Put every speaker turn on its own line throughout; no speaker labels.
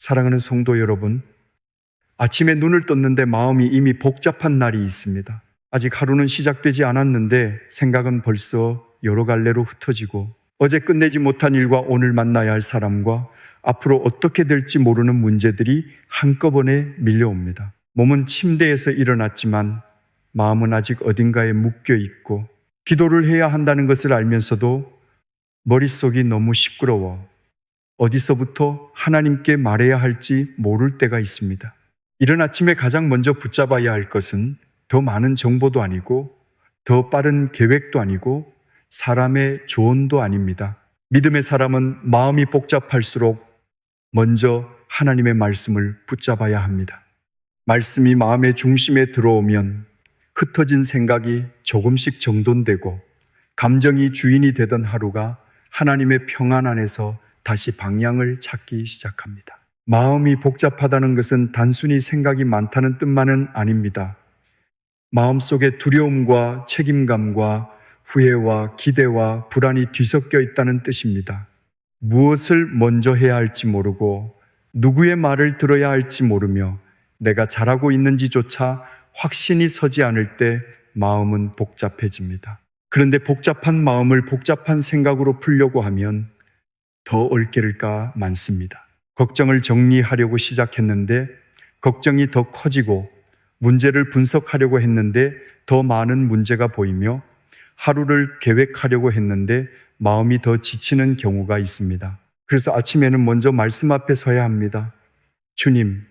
사랑하는 성도 여러분, 아침에 눈을 떴는데 마음이 이미 복잡한 날이 있습니다. 아직 하루는 시작되지 않았는데 생각은 벌써 여러 갈래로 흩어지고 어제 끝내지 못한 일과 오늘 만나야 할 사람과 앞으로 어떻게 될지 모르는 문제들이 한꺼번에 밀려옵니다. 몸은 침대에서 일어났지만 마음은 아직 어딘가에 묶여 있고 기도를 해야 한다는 것을 알면서도 머릿속이 너무 시끄러워 어디서부터 하나님께 말해야 할지 모를 때가 있습니다. 이른 아침에 가장 먼저 붙잡아야 할 것은 더 많은 정보도 아니고 더 빠른 계획도 아니고 사람의 조언도 아닙니다. 믿음의 사람은 마음이 복잡할수록 먼저 하나님의 말씀을 붙잡아야 합니다. 말씀이 마음의 중심에 들어오면 흩어진 생각이 조금씩 정돈되고 감정이 주인이 되던 하루가 하나님의 평안 안에서 다시 방향을 찾기 시작합니다. 마음이 복잡하다는 것은 단순히 생각이 많다는 뜻만은 아닙니다. 마음속에 두려움과 책임감과 후회와 기대와 불안이 뒤섞여 있다는 뜻입니다. 무엇을 먼저 해야 할지 모르고 누구의 말을 들어야 할지 모르며 내가 잘하고 있는지조차 확신이 서지 않을 때 마음은 복잡해집니다. 그런데 복잡한 마음을 복잡한 생각으로 풀려고 하면 더 얽혀를까 많습니다. 걱정을 정리하려고 시작했는데 걱정이 더 커지고 문제를 분석하려고 했는데 더 많은 문제가 보이며 하루를 계획하려고 했는데 마음이 더 지치는 경우가 있습니다. 그래서 아침에는 먼저 말씀 앞에 서야 합니다. 주님,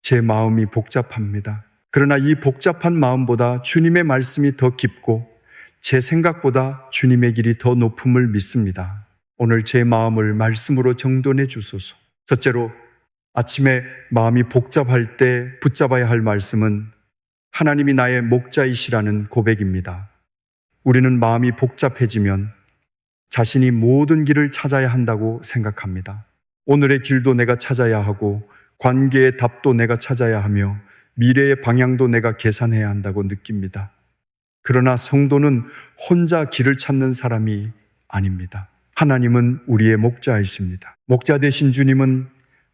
제 마음이 복잡합니다. 그러나 이 복잡한 마음보다 주님의 말씀이 더 깊고 제 생각보다 주님의 길이 더 높음을 믿습니다. 오늘 제 마음을 말씀으로 정돈해 주소서. 첫째로, 아침에 마음이 복잡할 때 붙잡아야 할 말씀은 하나님이 나의 목자이시라는 고백입니다. 우리는 마음이 복잡해지면 자신이 모든 길을 찾아야 한다고 생각합니다. 오늘의 길도 내가 찾아야 하고 관계의 답도 내가 찾아야 하며 미래의 방향도 내가 계산해야 한다고 느낍니다. 그러나 성도는 혼자 길을 찾는 사람이 아닙니다. 하나님은 우리의 목자이십니다. 목자 되신 주님은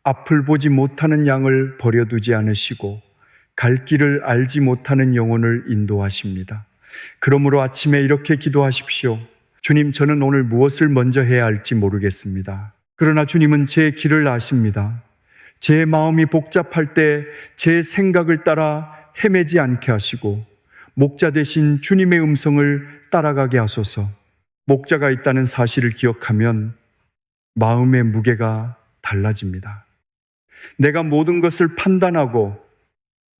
앞을 보지 못하는 양을 버려두지 않으시고 갈 길을 알지 못하는 영혼을 인도하십니다. 그러므로 아침에 이렇게 기도하십시오. 주님, 저는 오늘 무엇을 먼저 해야 할지 모르겠습니다. 그러나 주님은 제 길을 아십니다. 제 마음이 복잡할 때 제 생각을 따라 헤매지 않게 하시고 목자 되신 주님의 음성을 따라가게 하소서. 목자가 있다는 사실을 기억하면 마음의 무게가 달라집니다. 내가 모든 것을 판단하고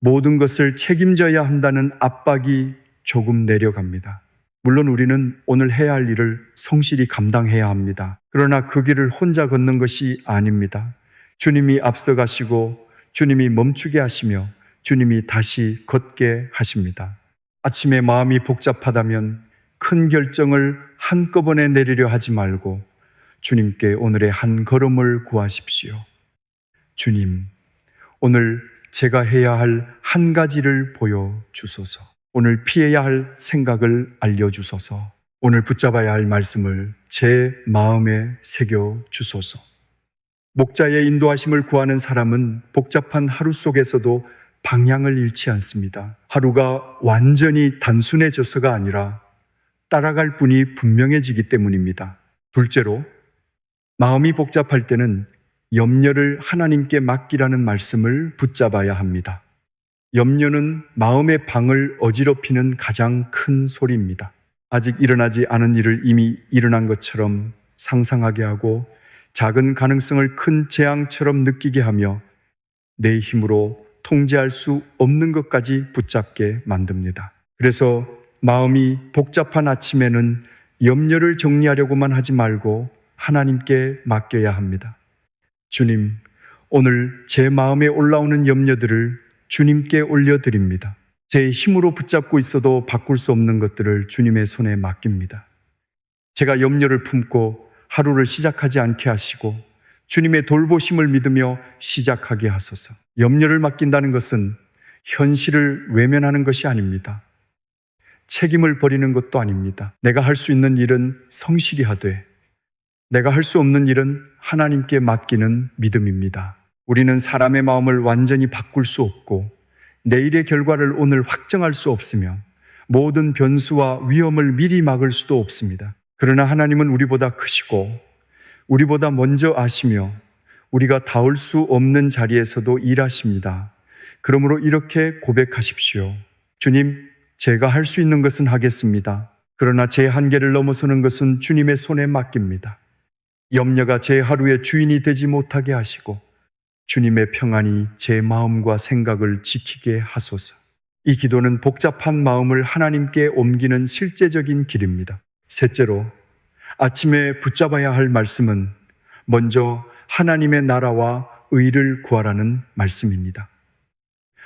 모든 것을 책임져야 한다는 압박이 조금 내려갑니다. 물론 우리는 오늘 해야 할 일을 성실히 감당해야 합니다. 그러나 그 길을 혼자 걷는 것이 아닙니다. 주님이 앞서가시고 주님이 멈추게 하시며 주님이 다시 걷게 하십니다. 아침에 마음이 복잡하다면 큰 결정을 한꺼번에 내리려 하지 말고 주님께 오늘의 한 걸음을 구하십시오. 주님, 오늘 제가 해야 할 한 가지를 보여주소서. 오늘 피해야 할 생각을 알려주소서. 오늘 붙잡아야 할 말씀을 제 마음에 새겨주소서. 목자의 인도하심을 구하는 사람은 복잡한 하루 속에서도 방향을 잃지 않습니다. 하루가 완전히 단순해져서가 아니라 따라갈 분이 분명해지기 때문입니다. 둘째로, 마음이 복잡할 때는 염려를 하나님께 맡기라는 말씀을 붙잡아야 합니다. 염려는 마음의 방을 어지럽히는 가장 큰 소리입니다. 아직 일어나지 않은 일을 이미 일어난 것처럼 상상하게 하고 작은 가능성을 큰 재앙처럼 느끼게 하며 내 힘으로 통제할 수 없는 것까지 붙잡게 만듭니다. 그래서 마음이 복잡한 아침에는 염려를 정리하려고만 하지 말고 하나님께 맡겨야 합니다. 주님, 오늘 제 마음에 올라오는 염려들을 주님께 올려드립니다. 제 힘으로 붙잡고 있어도 바꿀 수 없는 것들을 주님의 손에 맡깁니다. 제가 염려를 품고 하루를 시작하지 않게 하시고 주님의 돌보심을 믿으며 시작하게 하소서. 염려를 맡긴다는 것은 현실을 외면하는 것이 아닙니다. 책임을 버리는 것도 아닙니다. 내가 할 수 있는 일은 성실히 하되 내가 할 수 없는 일은 하나님께 맡기는 믿음입니다. 우리는 사람의 마음을 완전히 바꿀 수 없고 내일의 결과를 오늘 확정할 수 없으며 모든 변수와 위험을 미리 막을 수도 없습니다. 그러나 하나님은 우리보다 크시고 우리보다 먼저 아시며 우리가 닿을 수 없는 자리에서도 일하십니다. 그러므로 이렇게 고백하십시오. 주님, 제가 할 수 있는 것은 하겠습니다. 그러나 제 한계를 넘어서는 것은 주님의 손에 맡깁니다. 염려가 제 하루의 주인이 되지 못하게 하시고 주님의 평안이 제 마음과 생각을 지키게 하소서. 이 기도는 복잡한 마음을 하나님께 옮기는 실제적인 길입니다. 셋째로, 아침에 붙잡아야 할 말씀은 먼저 하나님의 나라와 의를 구하라는 말씀입니다.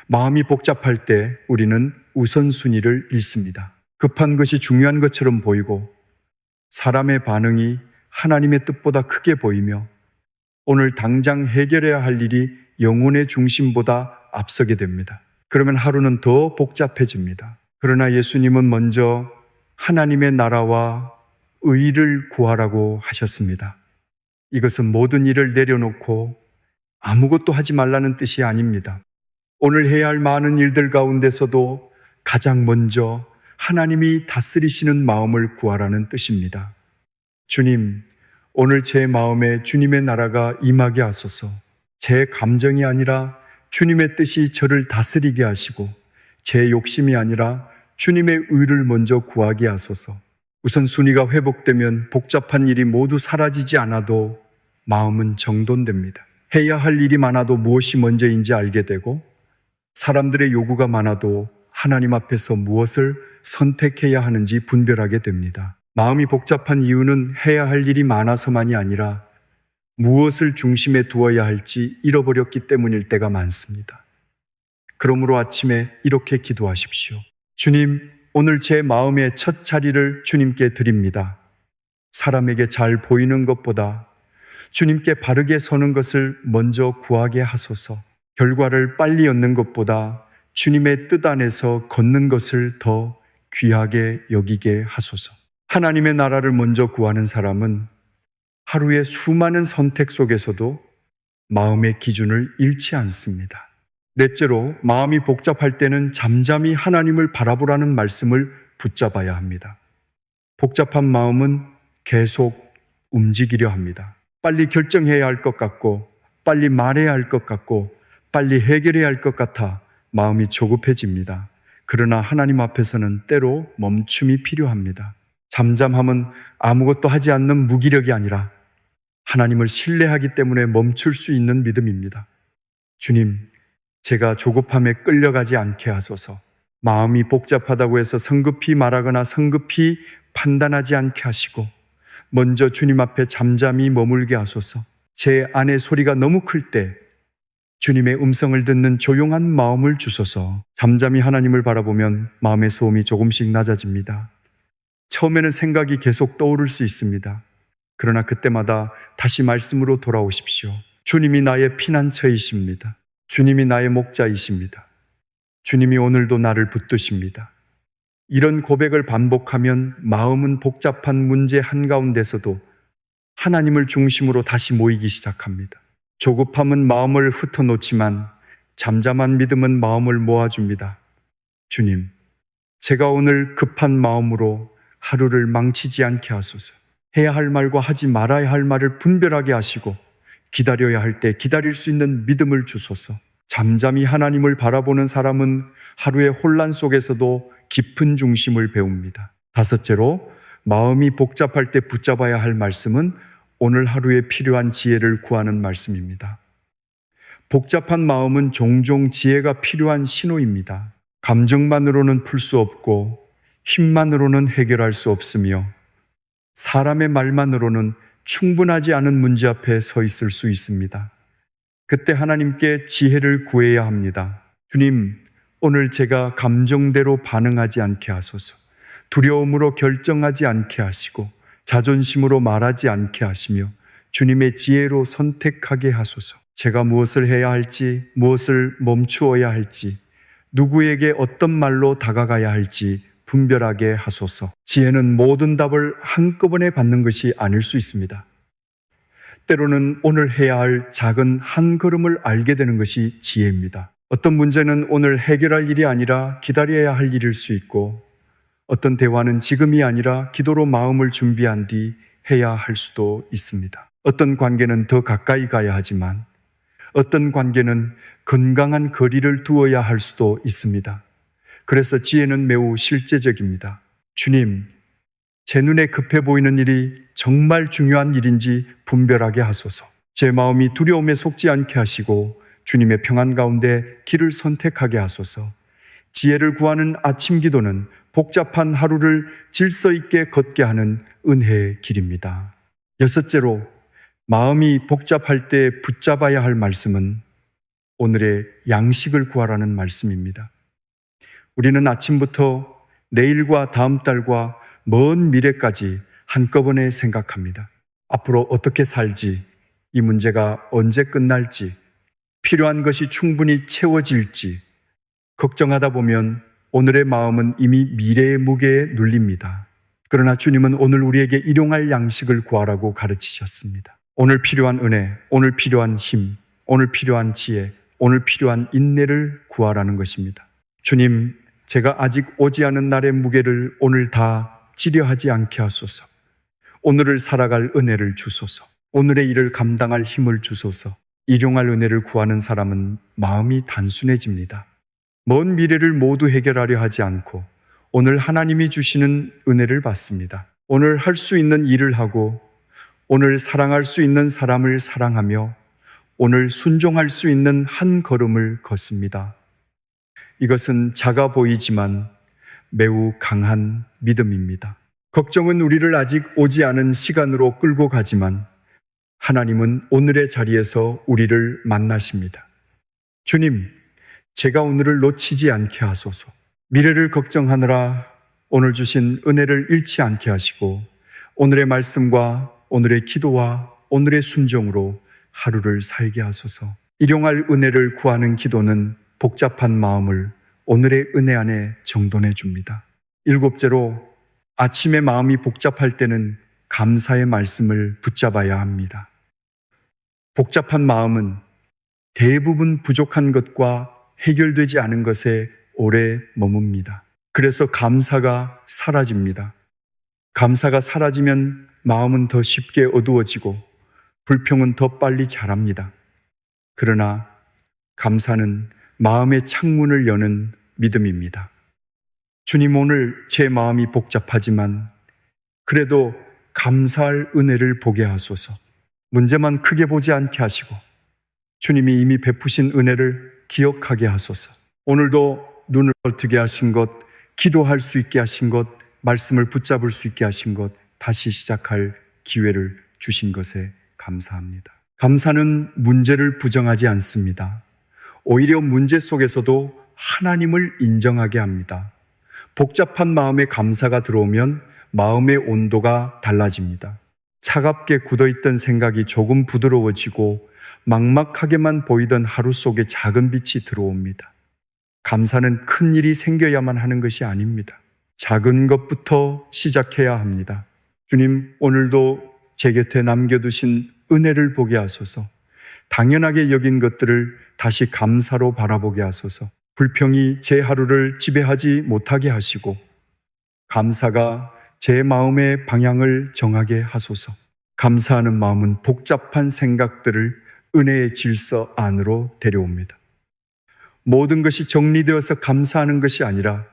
마음이 복잡할 때 우리는 우선순위를 잃습니다. 급한 것이 중요한 것처럼 보이고 사람의 반응이 하나님의 뜻보다 크게 보이며 오늘 당장 해결해야 할 일이 영혼의 중심보다 앞서게 됩니다. 그러면 하루는 더 복잡해집니다. 그러나 예수님은 먼저 하나님의 나라와 의를 구하라고 하셨습니다. 이것은 모든 일을 내려놓고 아무것도 하지 말라는 뜻이 아닙니다. 오늘 해야 할 많은 일들 가운데서도 가장 먼저 하나님이 다스리시는 마음을 구하라는 뜻입니다. 주님, 오늘 제 마음에 주님의 나라가 임하게 하소서. 제 감정이 아니라 주님의 뜻이 저를 다스리게 하시고 제 욕심이 아니라 주님의 의를 먼저 구하게 하소서. 우선 순위가 회복되면 복잡한 일이 모두 사라지지 않아도 마음은 정돈됩니다. 해야 할 일이 많아도 무엇이 먼저인지 알게 되고 사람들의 요구가 많아도 하나님 앞에서 무엇을 선택해야 하는지 분별하게 됩니다. 마음이 복잡한 이유는 해야 할 일이 많아서만이 아니라 무엇을 중심에 두어야 할지 잃어버렸기 때문일 때가 많습니다. 그러므로 아침에 이렇게 기도하십시오. 주님, 오늘 제 마음의 첫 자리를 주님께 드립니다. 사람에게 잘 보이는 것보다 주님께 바르게 서는 것을 먼저 구하게 하소서. 결과를 빨리 얻는 것보다 주님의 뜻 안에서 걷는 것을 더 귀하게 여기게 하소서. 하나님의 나라를 먼저 구하는 사람은 하루의 수많은 선택 속에서도 마음의 기준을 잃지 않습니다. 넷째로, 마음이 복잡할 때는 잠잠히 하나님을 바라보라는 말씀을 붙잡아야 합니다. 복잡한 마음은 계속 움직이려 합니다. 빨리 결정해야 할 것 같고, 빨리 말해야 할 것 같고, 빨리 해결해야 할 것 같아 마음이 조급해집니다. 그러나 하나님 앞에서는 때로 멈춤이 필요합니다. 잠잠함은 아무것도 하지 않는 무기력이 아니라 하나님을 신뢰하기 때문에 멈출 수 있는 믿음입니다. 주님, 제가 조급함에 끌려가지 않게 하소서. 마음이 복잡하다고 해서 성급히 말하거나 성급히 판단하지 않게 하시고 먼저 주님 앞에 잠잠히 머물게 하소서. 제 안의 소리가 너무 클 때 주님의 음성을 듣는 조용한 마음을 주소서. 잠잠히 하나님을 바라보면 마음의 소음이 조금씩 낮아집니다. 처음에는 생각이 계속 떠오를 수 있습니다. 그러나 그때마다 다시 말씀으로 돌아오십시오. 주님이 나의 피난처이십니다. 주님이 나의 목자이십니다. 주님이 오늘도 나를 붙드십니다. 이런 고백을 반복하면 마음은 복잡한 문제 한가운데서도 하나님을 중심으로 다시 모이기 시작합니다. 조급함은 마음을 흩어놓지만 잠잠한 믿음은 마음을 모아줍니다. 주님, 제가 오늘 급한 마음으로 하루를 망치지 않게 하소서. 해야 할 말과 하지 말아야 할 말을 분별하게 하시고 기다려야 할 때 기다릴 수 있는 믿음을 주소서. 잠잠히 하나님을 바라보는 사람은 하루의 혼란 속에서도 깊은 중심을 배웁니다. 다섯째로, 마음이 복잡할 때 붙잡아야 할 말씀은 오늘 하루에 필요한 지혜를 구하는 말씀입니다. 복잡한 마음은 종종 지혜가 필요한 신호입니다. 감정만으로는 풀 수 없고 힘만으로는 해결할 수 없으며 사람의 말만으로는 충분하지 않은 문제 앞에 서 있을 수 있습니다. 그때 하나님께 지혜를 구해야 합니다. 주님, 오늘 제가 감정대로 반응하지 않게 하소서. 두려움으로 결정하지 않게 하시고 자존심으로 말하지 않게 하시며 주님의 지혜로 선택하게 하소서. 제가 무엇을 해야 할지, 무엇을 멈추어야 할지, 누구에게 어떤 말로 다가가야 할지 분별하게 하소서. 지혜는 모든 답을 한꺼번에 받는 것이 아닐 수 있습니다. 때로는 오늘 해야 할 작은 한 걸음을 알게 되는 것이 지혜입니다. 어떤 문제는 오늘 해결할 일이 아니라 기다려야 할 일일 수 있고, 어떤 대화는 지금이 아니라 기도로 마음을 준비한 뒤 해야 할 수도 있습니다. 어떤 관계는 더 가까이 가야 하지만 어떤 관계는 건강한 거리를 두어야 할 수도 있습니다. 그래서 지혜는 매우 실제적입니다. 주님, 제 눈에 급해 보이는 일이 정말 중요한 일인지 분별하게 하소서. 제 마음이 두려움에 속지 않게 하시고 주님의 평안 가운데 길을 선택하게 하소서. 지혜를 구하는 아침 기도는 복잡한 하루를 질서 있게 걷게 하는 은혜의 길입니다. 여섯째로, 마음이 복잡할 때 붙잡아야 할 말씀은 오늘의 양식을 구하라는 말씀입니다. 우리는 아침부터 내일과 다음 달과 먼 미래까지 한꺼번에 생각합니다. 앞으로 어떻게 살지, 이 문제가 언제 끝날지, 필요한 것이 충분히 채워질지 걱정하다 보면 오늘의 마음은 이미 미래의 무게에 눌립니다. 그러나 주님은 오늘 우리에게 일용할 양식을 구하라고 가르치셨습니다. 오늘 필요한 은혜, 오늘 필요한 힘, 오늘 필요한 지혜, 오늘 필요한 인내를 구하라는 것입니다. 주님, 제가 아직 오지 않은 날의 무게를 오늘 다 지려하지 않게 하소서. 오늘을 살아갈 은혜를 주소서. 오늘의 일을 감당할 힘을 주소서. 일용할 은혜를 구하는 사람은 마음이 단순해집니다. 먼 미래를 모두 해결하려 하지 않고 오늘 하나님이 주시는 은혜를 받습니다. 오늘 할 수 있는 일을 하고 오늘 사랑할 수 있는 사람을 사랑하며 오늘 순종할 수 있는 한 걸음을 걷습니다. 이것은 작아 보이지만 매우 강한 믿음입니다. 걱정은 우리를 아직 오지 않은 시간으로 끌고 가지만 하나님은 오늘의 자리에서 우리를 만나십니다. 주님, 제가 오늘을 놓치지 않게 하소서. 미래를 걱정하느라 오늘 주신 은혜를 잃지 않게 하시고 오늘의 말씀과 오늘의 기도와 오늘의 순종으로 하루를 살게 하소서. 일용할 은혜를 구하는 기도는 복잡한 마음을 오늘의 은혜 안에 정돈해 줍니다. 일곱째로, 아침에 마음이 복잡할 때는 감사의 말씀을 붙잡아야 합니다. 복잡한 마음은 대부분 부족한 것과 해결되지 않은 것에 오래 머뭅니다. 그래서 감사가 사라집니다. 감사가 사라지면 마음은 더 쉽게 어두워지고 불평은 더 빨리 자랍니다. 그러나 감사는 마음의 창문을 여는 믿음입니다. 주님, 오늘 제 마음이 복잡하지만 그래도 감사할 은혜를 보게 하소서. 문제만 크게 보지 않게 하시고 주님이 이미 베푸신 은혜를 기억하게 하소서. 오늘도 눈을 뜨게 하신 것, 기도할 수 있게 하신 것, 말씀을 붙잡을 수 있게 하신 것, 다시 시작할 기회를 주신 것에 감사합니다. 감사는 문제를 부정하지 않습니다. 오히려 문제 속에서도 하나님을 인정하게 합니다. 복잡한 마음에 감사가 들어오면 마음의 온도가 달라집니다. 차갑게 굳어있던 생각이 조금 부드러워지고 막막하게만 보이던 하루 속에 작은 빛이 들어옵니다. 감사는 큰 일이 생겨야만 하는 것이 아닙니다. 작은 것부터 시작해야 합니다. 주님, 오늘도 제 곁에 남겨두신 은혜를 보게 하소서. 당연하게 여긴 것들을 다시 감사로 바라보게 하소서. 불평이 제 하루를 지배하지 못하게 하시고 감사가 제 마음의 방향을 정하게 하소서. 감사하는 마음은 복잡한 생각들을 은혜의 질서 안으로 데려옵니다. 모든 것이 정리되어서 감사하는 것이 아니라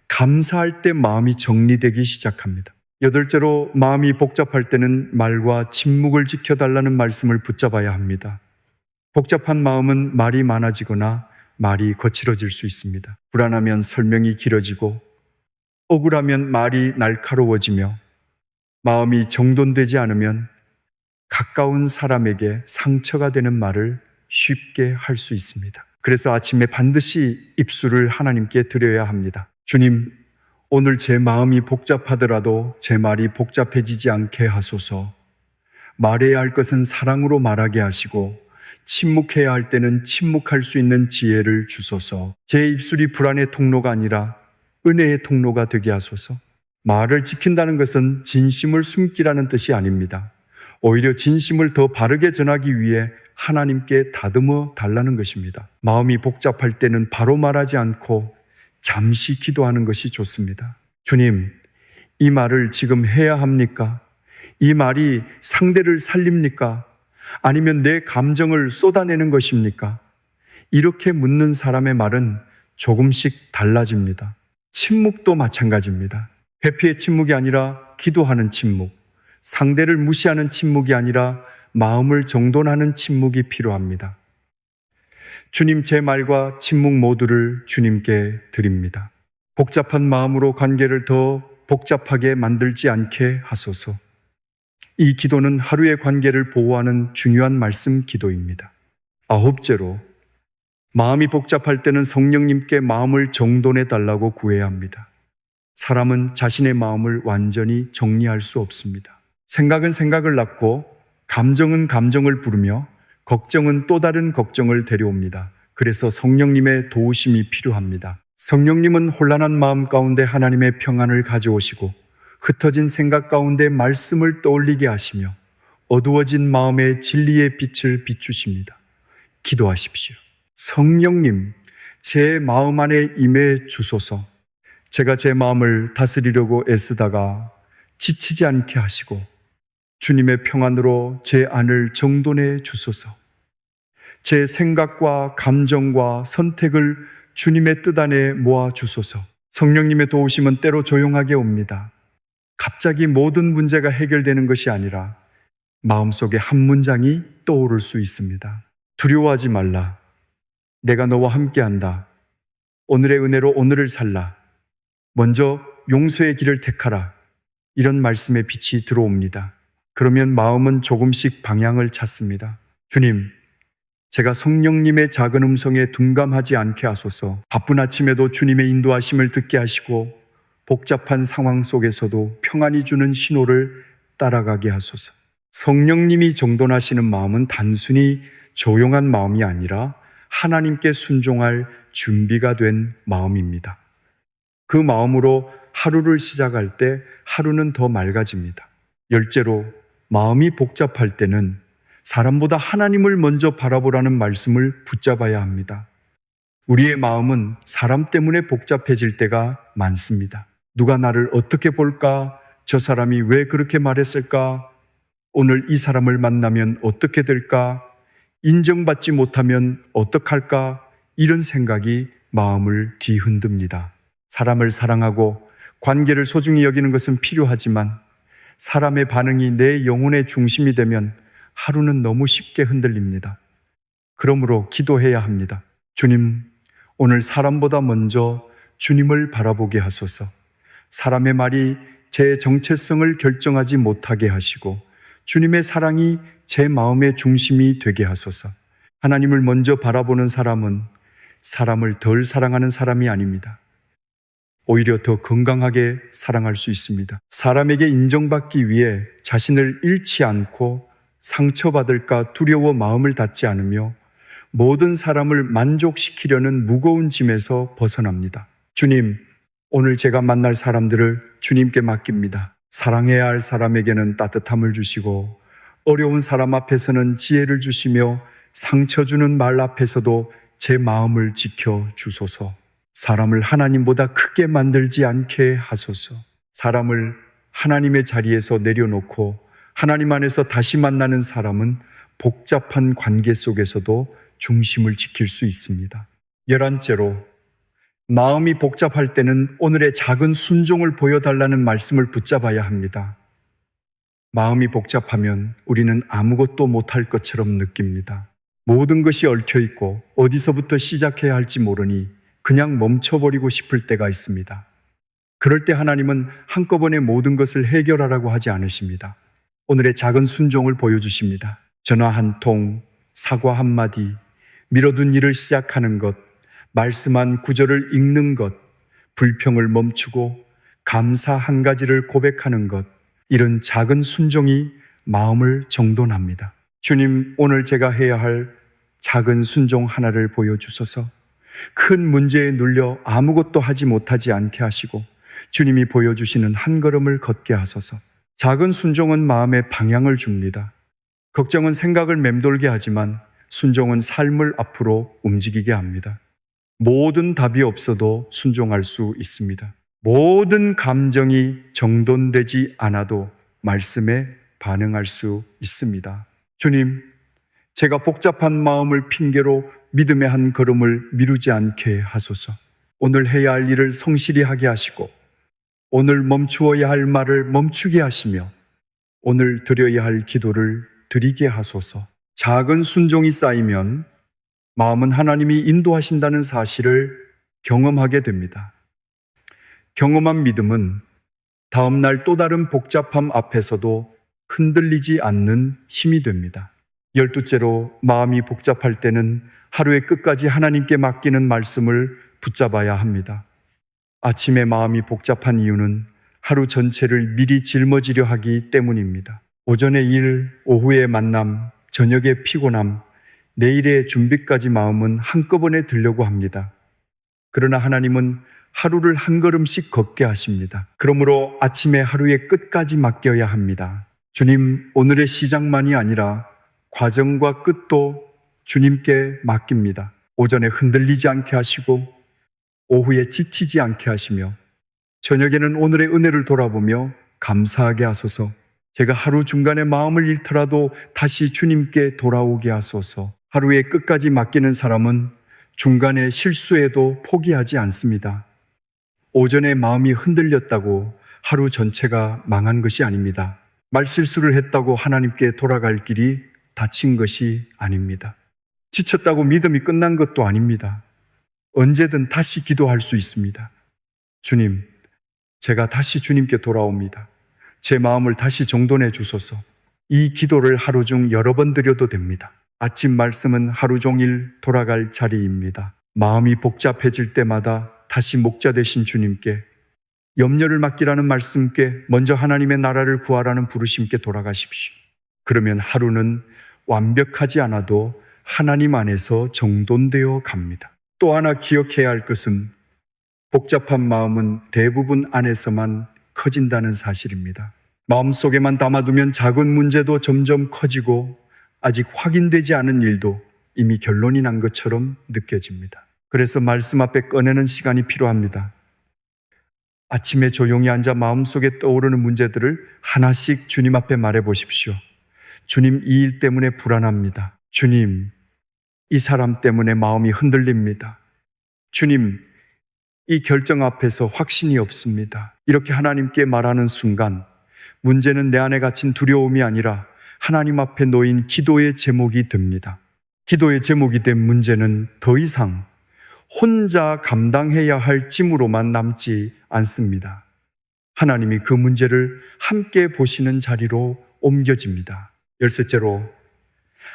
감사할 때 마음이 정리되기 시작합니다. 여덟째로, 마음이 복잡할 때는 말과 침묵을 지켜달라는 말씀을 붙잡아야 합니다. 복잡한 마음은 말이 많아지거나 말이 거칠어질 수 있습니다. 불안하면 설명이 길어지고 억울하면 말이 날카로워지며 마음이 정돈되지 않으면 가까운 사람에게 상처가 되는 말을 쉽게 할 수 있습니다. 그래서 아침에 반드시 입술을 하나님께 드려야 합니다. 주님, 오늘 제 마음이 복잡하더라도 제 말이 복잡해지지 않게 하소서. 말해야 할 것은 사랑으로 말하게 하시고 침묵해야 할 때는 침묵할 수 있는 지혜를 주소서. 제 입술이 불안의 통로가 아니라 은혜의 통로가 되게 하소서. 말을 지킨다는 것은 진심을 숨기라는 뜻이 아닙니다. 오히려 진심을 더 바르게 전하기 위해 하나님께 다듬어 달라는 것입니다. 마음이 복잡할 때는 바로 말하지 않고 잠시 기도하는 것이 좋습니다. 주님, 이 말을 지금 해야 합니까? 이 말이 상대를 살립니까? 아니면 내 감정을 쏟아내는 것입니까? 이렇게 묻는 사람의 말은 조금씩 달라집니다. 침묵도 마찬가지입니다. 회피의 침묵이 아니라 기도하는 침묵, 상대를 무시하는 침묵이 아니라 마음을 정돈하는 침묵이 필요합니다. 주님, 제 말과 침묵 모두를 주님께 드립니다. 복잡한 마음으로 관계를 더 복잡하게 만들지 않게 하소서. 이 기도는 하루의 관계를 보호하는 중요한 말씀 기도입니다. 9째로, 마음이 복잡할 때는 성령님께 마음을 정돈해 달라고 구해야 합니다. 사람은 자신의 마음을 완전히 정리할 수 없습니다. 생각은 생각을 낳고 감정은 감정을 부르며 걱정은 또 다른 걱정을 데려옵니다. 그래서 성령님의 도우심이 필요합니다. 성령님은 혼란한 마음 가운데 하나님의 평안을 가져오시고 흩어진 생각 가운데 말씀을 떠올리게 하시며 어두워진 마음에 진리의 빛을 비추십니다. 기도하십시오. 성령님, 제 마음 안에 임해 주소서. 제가 제 마음을 다스리려고 애쓰다가 지치지 않게 하시고 주님의 평안으로 제 안을 정돈해 주소서. 제 생각과 감정과 선택을 주님의 뜻 안에 모아 주소서. 성령님의 도우심은 때로 조용하게 옵니다. 갑자기 모든 문제가 해결되는 것이 아니라 마음속에 한 문장이 떠오를 수 있습니다. 두려워하지 말라. 내가 너와 함께한다. 오늘의 은혜로 오늘을 살라. 먼저 용서의 길을 택하라. 이런 말씀의 빛이 들어옵니다. 그러면 마음은 조금씩 방향을 찾습니다. 주님, 제가 성령님의 작은 음성에 둔감하지 않게 하소서. 바쁜 아침에도 주님의 인도하심을 듣게 하시고 복잡한 상황 속에서도 평안이 주는 신호를 따라가게 하소서. 성령님이 정돈하시는 마음은 단순히 조용한 마음이 아니라 하나님께 순종할 준비가 된 마음입니다. 그 마음으로 하루를 시작할 때 하루는 더 맑아집니다. 10째로, 마음이 복잡할 때는 사람보다 하나님을 먼저 바라보라는 말씀을 붙잡아야 합니다. 우리의 마음은 사람 때문에 복잡해질 때가 많습니다. 누가 나를 어떻게 볼까? 저 사람이 왜 그렇게 말했을까? 오늘 이 사람을 만나면 어떻게 될까? 인정받지 못하면 어떡할까? 이런 생각이 마음을 뒤흔듭니다. 사람을 사랑하고 관계를 소중히 여기는 것은 필요하지만 사람의 반응이 내 영혼의 중심이 되면 하루는 너무 쉽게 흔들립니다. 그러므로 기도해야 합니다. 주님, 오늘 사람보다 먼저 주님을 바라보게 하소서. 사람의 말이 제 정체성을 결정하지 못하게 하시고 주님의 사랑이 제 마음의 중심이 되게 하소서. 하나님을 먼저 바라보는 사람은 사람을 덜 사랑하는 사람이 아닙니다. 오히려 더 건강하게 사랑할 수 있습니다. 사람에게 인정받기 위해 자신을 잃지 않고 상처받을까 두려워 마음을 닫지 않으며 모든 사람을 만족시키려는 무거운 짐에서 벗어납니다. 주님, 오늘 제가 만날 사람들을 주님께 맡깁니다. 사랑해야 할 사람에게는 따뜻함을 주시고 어려운 사람 앞에서는 지혜를 주시며 상처 주는 말 앞에서도 제 마음을 지켜 주소서. 사람을 하나님보다 크게 만들지 않게 하소서. 사람을 하나님의 자리에서 내려놓고 하나님 안에서 다시 만나는 사람은 복잡한 관계 속에서도 중심을 지킬 수 있습니다. 11째로, 마음이 복잡할 때는 오늘의 작은 순종을 보여달라는 말씀을 붙잡아야 합니다. 마음이 복잡하면 우리는 아무것도 못할 것처럼 느낍니다. 모든 것이 얽혀있고 어디서부터 시작해야 할지 모르니 그냥 멈춰버리고 싶을 때가 있습니다. 그럴 때 하나님은 한꺼번에 모든 것을 해결하라고 하지 않으십니다. 오늘의 작은 순종을 보여주십니다. 전화 한 통, 사과 한마디, 미뤄둔 일을 시작하는 것, 말씀 한 구절을 읽는 것, 불평을 멈추고 감사 한 가지를 고백하는 것, 이런 작은 순종이 마음을 정돈합니다. 주님, 오늘 제가 해야 할 작은 순종 하나를 보여주소서. 큰 문제에 눌려 아무것도 하지 못하지 않게 하시고 주님이 보여주시는 한 걸음을 걷게 하소서. 작은 순종은 마음에 방향을 줍니다. 걱정은 생각을 맴돌게 하지만 순종은 삶을 앞으로 움직이게 합니다. 모든 답이 없어도 순종할 수 있습니다. 모든 감정이 정돈되지 않아도 말씀에 반응할 수 있습니다. 주님, 제가 복잡한 마음을 핑계로 믿음의 한 걸음을 미루지 않게 하소서. 오늘 해야 할 일을 성실히 하게 하시고, 오늘 멈추어야 할 말을 멈추게 하시며, 오늘 드려야 할 기도를 드리게 하소서. 작은 순종이 쌓이면 마음은 하나님이 인도하신다는 사실을 경험하게 됩니다. 경험한 믿음은 다음날 또 다른 복잡함 앞에서도 흔들리지 않는 힘이 됩니다. 12째로 마음이 복잡할 때는 하루의 끝까지 하나님께 맡기는 말씀을 붙잡아야 합니다. 아침에 마음이 복잡한 이유는 하루 전체를 미리 짊어지려 하기 때문입니다. 오전의 일, 오후의 만남, 저녁의 피곤함, 내일의 준비까지 마음은 한꺼번에 들려고 합니다. 그러나 하나님은 하루를 한 걸음씩 걷게 하십니다. 그러므로 아침에 하루의 끝까지 맡겨야 합니다. 주님, 오늘의 시작만이 아니라 과정과 끝도 주님께 맡깁니다. 오전에 흔들리지 않게 하시고 오후에 지치지 않게 하시며 저녁에는 오늘의 은혜를 돌아보며 감사하게 하소서. 제가 하루 중간에 마음을 잃더라도 다시 주님께 돌아오게 하소서. 하루의 끝까지 맡기는 사람은 중간에 실수해도 포기하지 않습니다. 오전에 마음이 흔들렸다고 하루 전체가 망한 것이 아닙니다. 말실수를 했다고 하나님께 돌아갈 길이 닫힌 것이 아닙니다. 지쳤다고 믿음이 끝난 것도 아닙니다. 언제든 다시 기도할 수 있습니다. 주님, 제가 다시 주님께 돌아옵니다. 제 마음을 다시 정돈해 주소서. 이 기도를 하루 중 여러 번 드려도 됩니다. 아침 말씀은 하루 종일 돌아갈 자리입니다. 마음이 복잡해질 때마다 다시 목자 되신 주님께, 염려를 맡기라는 말씀께, 먼저 하나님의 나라를 구하라는 부르심께 돌아가십시오. 그러면 하루는 완벽하지 않아도 하나님 안에서 정돈되어 갑니다. 또 하나 기억해야 할 것은 복잡한 마음은 대부분 안에서만 커진다는 사실입니다. 마음속에만 담아두면 작은 문제도 점점 커지고 아직 확인되지 않은 일도 이미 결론이 난 것처럼 느껴집니다. 그래서 말씀 앞에 꺼내는 시간이 필요합니다. 아침에 조용히 앉아 마음속에 떠오르는 문제들을 하나씩 주님 앞에 말해 보십시오. 주님, 이 일 때문에 불안합니다. 주님, 이 사람 때문에 마음이 흔들립니다. 주님, 이 결정 앞에서 확신이 없습니다. 이렇게 하나님께 말하는 순간 문제는 내 안에 갇힌 두려움이 아니라 하나님 앞에 놓인 기도의 제목이 됩니다. 기도의 제목이 된 문제는 더 이상 혼자 감당해야 할 짐으로만 남지 않습니다. 하나님이 그 문제를 함께 보시는 자리로 옮겨집니다. 13째로,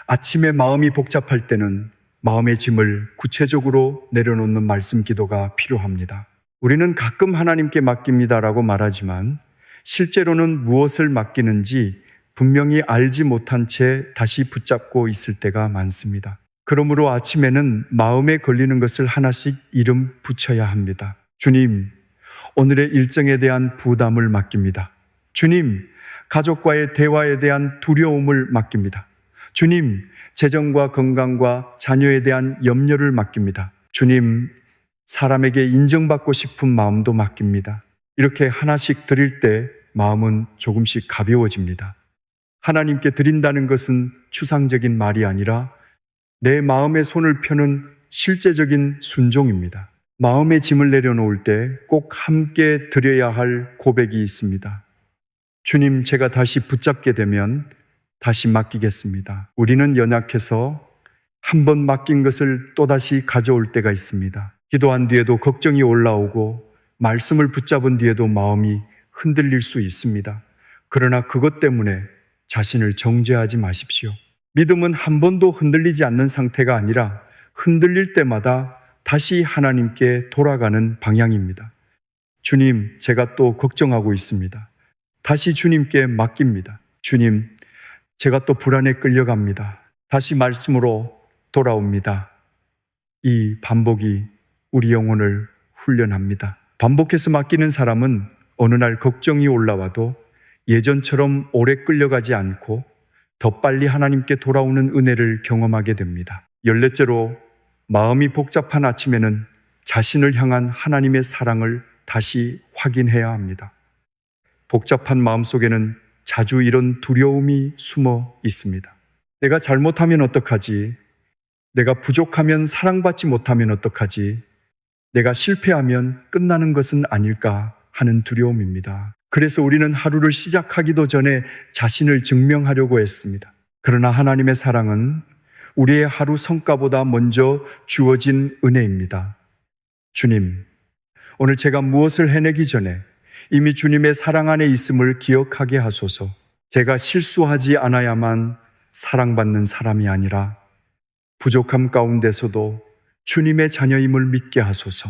아침에 마음이 복잡할 때는 마음의 짐을 구체적으로 내려놓는 말씀 기도가 필요합니다. 우리는 가끔 하나님께 맡깁니다라고 말하지만 실제로는 무엇을 맡기는지 분명히 알지 못한 채 다시 붙잡고 있을 때가 많습니다. 그러므로 아침에는 마음에 걸리는 것을 하나씩 이름 붙여야 합니다. 주님, 오늘의 일정에 대한 부담을 맡깁니다. 주님, 가족과의 대화에 대한 두려움을 맡깁니다. 주님, 재정과 건강과 자녀에 대한 염려를 맡깁니다. 주님, 사람에게 인정받고 싶은 마음도 맡깁니다. 이렇게 하나씩 드릴 때 마음은 조금씩 가벼워집니다. 하나님께 드린다는 것은 추상적인 말이 아니라 내 마음의 손을 펴는 실제적인 순종입니다. 마음의 짐을 내려놓을 때 꼭 함께 드려야 할 고백이 있습니다. 주님, 제가 다시 붙잡게 되면 다시 맡기겠습니다. 우리는 연약해서 한 번 맡긴 것을 또다시 가져올 때가 있습니다. 기도한 뒤에도 걱정이 올라오고 말씀을 붙잡은 뒤에도 마음이 흔들릴 수 있습니다. 그러나 그것 때문에 자신을 정죄하지 마십시오. 믿음은 한 번도 흔들리지 않는 상태가 아니라 흔들릴 때마다 다시 하나님께 돌아가는 방향입니다. 주님, 제가 또 걱정하고 있습니다. 다시 주님께 맡깁니다. 주님, 제가 또 불안에 끌려갑니다. 다시 말씀으로 돌아옵니다. 이 반복이 우리 영혼을 훈련합니다. 반복해서 맡기는 사람은 어느 날 걱정이 올라와도 예전처럼 오래 끌려가지 않고 더 빨리 하나님께 돌아오는 은혜를 경험하게 됩니다. 14째로 마음이 복잡한 아침에는 자신을 향한 하나님의 사랑을 다시 확인해야 합니다. 복잡한 마음속에는 자주 이런 두려움이 숨어 있습니다. 내가 잘못하면 어떡하지? 내가 부족하면 사랑받지 못하면 어떡하지? 내가 실패하면 끝나는 것은 아닐까 하는 두려움입니다. 그래서 우리는 하루를 시작하기도 전에 자신을 증명하려고 했습니다. 그러나 하나님의 사랑은 우리의 하루 성과보다 먼저 주어진 은혜입니다. 주님, 오늘 제가 무엇을 해내기 전에 이미 주님의 사랑 안에 있음을 기억하게 하소서. 제가 실수하지 않아야만 사랑받는 사람이 아니라 부족함 가운데서도 주님의 자녀임을 믿게 하소서.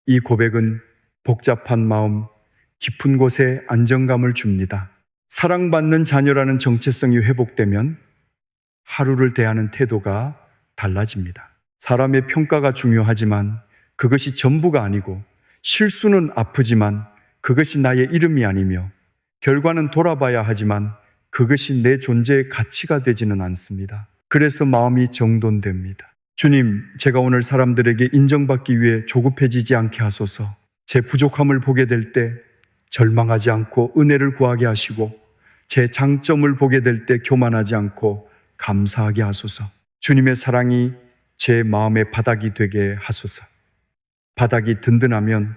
이 고백은 복잡한 마음, 깊은 곳에 안정감을 줍니다. 사랑받는 자녀라는 정체성이 회복되면 하루를 대하는 태도가 달라집니다. 사람의 평가가 중요하지만 그것이 전부가 아니고, 실수는 아프지만 그것이 나의 이름이 아니며, 결과는 돌아봐야 하지만 그것이 내 존재의 가치가 되지는 않습니다. 그래서 마음이 정돈됩니다. 주님, 제가 오늘 사람들에게 인정받기 위해 조급해지지 않게 하소서. 제 부족함을 보게 될 때 절망하지 않고 은혜를 구하게 하시고, 제 장점을 보게 될 때 교만하지 않고 감사하게 하소서. 주님의 사랑이 제 마음의 바닥이 되게 하소서. 바닥이 든든하면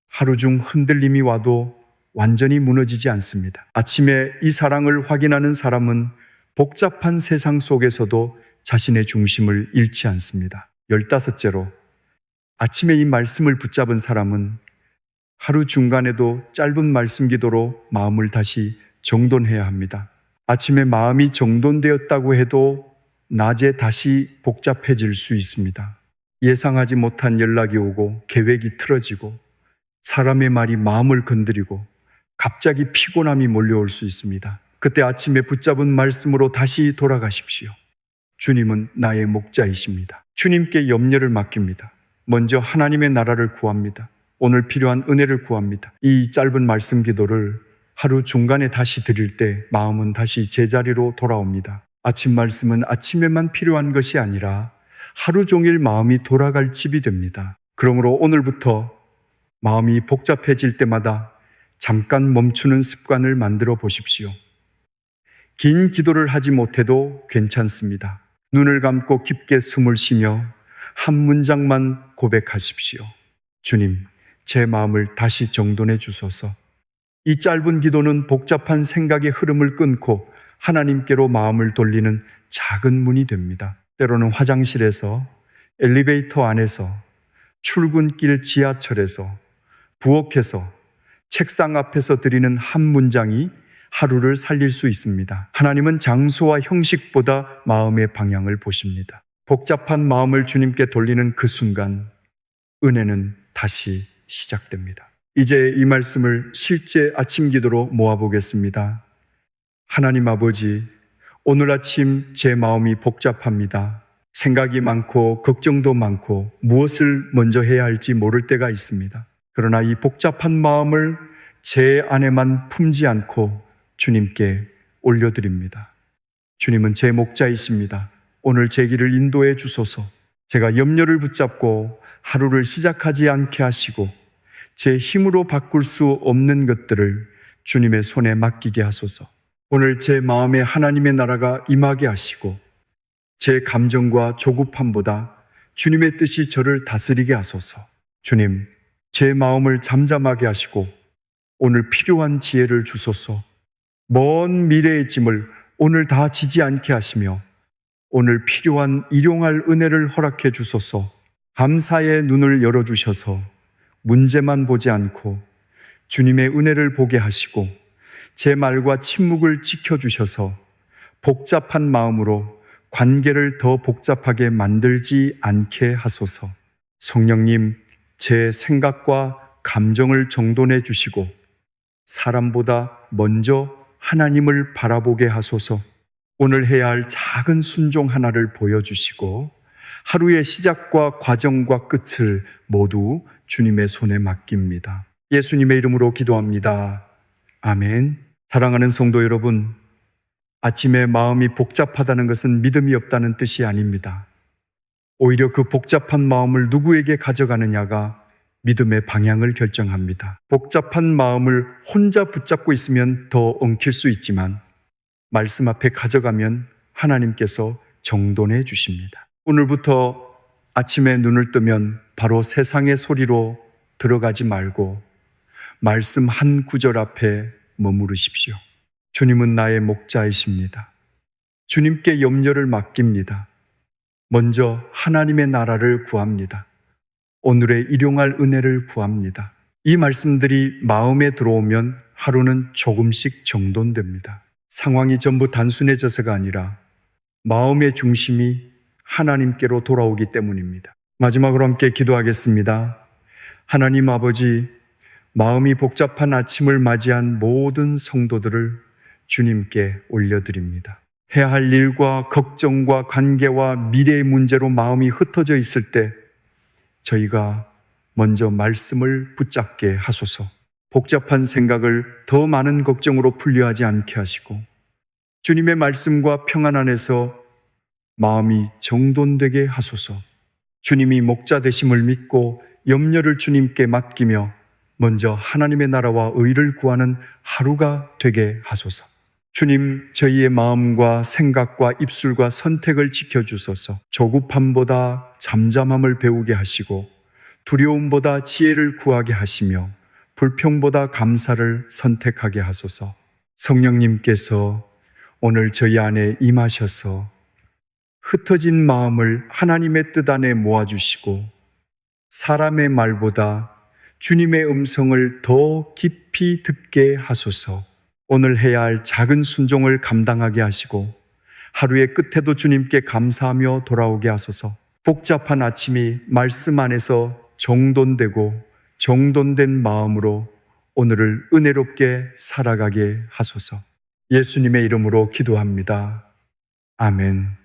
하루 중 흔들림이 와도 완전히 무너지지 않습니다. 아침에 이 사랑을 확인하는 사람은 복잡한 세상 속에서도 자신의 중심을 잃지 않습니다. 15째로, 아침에 이 말씀을 붙잡은 사람은 하루 중간에도 짧은 말씀 기도로 마음을 다시 정돈해야 합니다. 아침에 마음이 정돈되었다고 해도 낮에 다시 복잡해질 수 있습니다. 예상하지 못한 연락이 오고 계획이 틀어지고 사람의 말이 마음을 건드리고 갑자기 피곤함이 몰려올 수 있습니다. 그때 아침에 붙잡은 말씀으로 다시 돌아가십시오. 주님은 나의 목자이십니다. 주님께 염려를 맡깁니다. 먼저 하나님의 나라를 구합니다. 오늘 필요한 은혜를 구합니다. 이 짧은 말씀 기도를 하루 중간에 다시 드릴 때 마음은 다시 제자리로 돌아옵니다. 아침 말씀은 아침에만 필요한 것이 아니라 하루 종일 마음이 돌아갈 집이 됩니다. 그러므로 오늘부터 마음이 복잡해질 때마다 잠깐 멈추는 습관을 만들어 보십시오. 긴 기도를 하지 못해도 괜찮습니다. 눈을 감고 깊게 숨을 쉬며 한 문장만 고백하십시오. 주님, 제 마음을 다시 정돈해 주소서. 이 짧은 기도는 복잡한 생각의 흐름을 끊고 하나님께로 마음을 돌리는 작은 문이 됩니다. 때로는 화장실에서, 엘리베이터 안에서, 출근길 지하철에서, 부엌에서, 책상 앞에서 드리는 한 문장이 하루를 살릴 수 있습니다. 하나님은 장소와 형식보다 마음의 방향을 보십니다. 복잡한 마음을 주님께 돌리는 그 순간 은혜는 다시 시작됩니다. 이제 이 말씀을 실제 아침 기도로 모아보겠습니다. 하나님 아버지, 오늘 아침 제 마음이 복잡합니다. 생각이 많고 걱정도 많고 무엇을 먼저 해야 할지 모를 때가 있습니다. 그러나 이 복잡한 마음을 제 안에만 품지 않고 주님께 올려드립니다. 주님은 제 목자이십니다. 오늘 제 길을 인도해 주소서. 제가 염려를 붙잡고 하루를 시작하지 않게 하시고 제 힘으로 바꿀 수 없는 것들을 주님의 손에 맡기게 하소서. 오늘 제 마음에 하나님의 나라가 임하게 하시고 제 감정과 조급함보다 주님의 뜻이 저를 다스리게 하소서. 주님, 제 마음을 잠잠하게 하시고 오늘 필요한 지혜를 주소서. 먼 미래의 짐을 오늘 다 지지 않게 하시며 오늘 필요한 일용할 은혜를 허락해 주소서. 감사의 눈을 열어주셔서 문제만 보지 않고 주님의 은혜를 보게 하시고 제 말과 침묵을 지켜주셔서 복잡한 마음으로 관계를 더 복잡하게 만들지 않게 하소서. 성령님, 제 생각과 감정을 정돈해 주시고 사람보다 먼저 하나님을 바라보게 하소서. 오늘 해야 할 작은 순종 하나를 보여주시고 하루의 시작과 과정과 끝을 모두 주님의 손에 맡깁니다. 예수님의 이름으로 기도합니다. 아멘. 사랑하는 성도 여러분, 아침에 마음이 복잡하다는 것은 믿음이 없다는 뜻이 아닙니다. 오히려 그 복잡한 마음을 누구에게 가져가느냐가 믿음의 방향을 결정합니다. 복잡한 마음을 혼자 붙잡고 있으면 더 엉킬 수 있지만 말씀 앞에 가져가면 하나님께서 정돈해 주십니다. 오늘부터 아침에 눈을 뜨면 바로 세상의 소리로 들어가지 말고 말씀 한 구절 앞에 머무르십시오. 주님은 나의 목자이십니다. 주님께 염려를 맡깁니다. 먼저 하나님의 나라를 구합니다. 오늘의 일용할 은혜를 구합니다. 이 말씀들이 마음에 들어오면 하루는 조금씩 정돈됩니다. 상황이 전부 단순해져서가 아니라 마음의 중심이 하나님께로 돌아오기 때문입니다. 마지막으로 함께 기도하겠습니다. 하나님 아버지, 마음이 복잡한 아침을 맞이한 모든 성도들을 주님께 올려드립니다. 해야 할 일과 걱정과 관계와 미래의 문제로 마음이 흩어져 있을 때 저희가 먼저 말씀을 붙잡게 하소서. 복잡한 생각을 더 많은 걱정으로 풀려하지 않게 하시고 주님의 말씀과 평안 안에서 마음이 정돈되게 하소서. 주님이 목자 되심을 믿고 염려를 주님께 맡기며 먼저 하나님의 나라와 의를 구하는 하루가 되게 하소서. 주님, 저희의 마음과 생각과 입술과 선택을 지켜주소서. 조급함보다 잠잠함을 배우게 하시고 두려움보다 지혜를 구하게 하시며 불평보다 감사를 선택하게 하소서. 성령님께서 오늘 저희 안에 임하셔서 흩어진 마음을 하나님의 뜻 안에 모아주시고 사람의 말보다 주님의 음성을 더 깊이 듣게 하소서. 오늘 해야 할 작은 순종을 감당하게 하시고 하루의 끝에도 주님께 감사하며 돌아오게 하소서. 복잡한 아침이 말씀 안에서 정돈되고 정돈된 마음으로 오늘을 은혜롭게 살아가게 하소서. 예수님의 이름으로 기도합니다. 아멘.